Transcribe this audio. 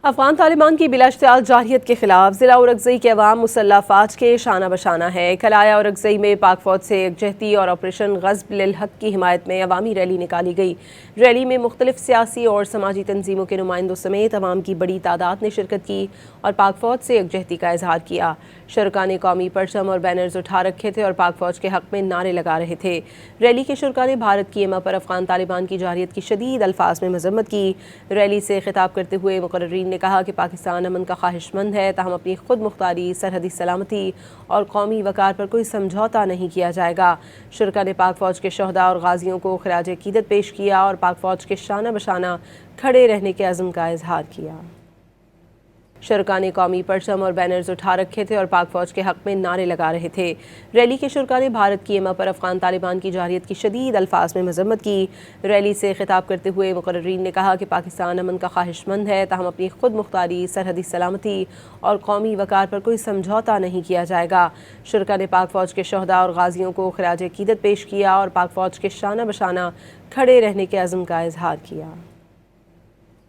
افغان طالبان کی بلا اشتعال جارحیت کے خلاف ضلع اورکزئی کے عوام مسلح افواج کے شانہ بشانہ ہے۔ کلایا اورکزئی میں پاک فوج سے یکجہتی اور آپریشن غصب للحق کی حمایت میں عوامی ریلی نکالی گئی۔ ریلی میں مختلف سیاسی اور سماجی تنظیموں کے نمائندوں سمیت عوام کی بڑی تعداد نے شرکت کی اور پاک فوج سے یکجہتی کا اظہار کیا۔ شرکاء نے قومی پرچم اور بینرز اٹھا رکھے تھے اور پاک فوج کے حق میں نعرے لگا رہے تھے۔ ریلی کے شرکاء نے بھارت کی ایما پر افغان طالبان کی جارحیت کی شدید الفاظ میں مذمت کی۔ ریلی سے خطاب کرتے ہوئے مقررین نے کہا کہ پاکستان امن کا خواہش مند ہے، تاہم اپنی خود مختاری، سرحدی سلامتی اور قومی وقار پر کوئی سمجھوتہ نہیں کیا جائے گا۔ شرکاء نے پاک فوج کے شہداء اور غازیوں کو خراج عقیدت پیش کیا اور پاک فوج کے شانہ بشانہ کھڑے رہنے کے عزم کا اظہار کیا۔ شرکاء نے قومی پرچم اور بینرز اٹھا رکھے تھے اور پاک فوج کے حق میں نعرے لگا رہے تھے۔ ریلی کے شرکاء نے بھارت کی ایما پر افغان طالبان کی جارحیت کی شدید الفاظ میں مذمت کی۔ ریلی سے خطاب کرتے ہوئے مقررین نے کہا کہ پاکستان امن کا خواہش مند ہے، تاہم اپنی خود مختاری، سرحدی سلامتی اور قومی وقار پر کوئی سمجھوتہ نہیں کیا جائے گا۔ شرکاء نے پاک فوج کے شہداء اور غازیوں کو خراج عقیدت پیش کیا اور پاک فوج کے شانہ بشانہ کھڑے رہنے کے عزم کا اظہار کیا۔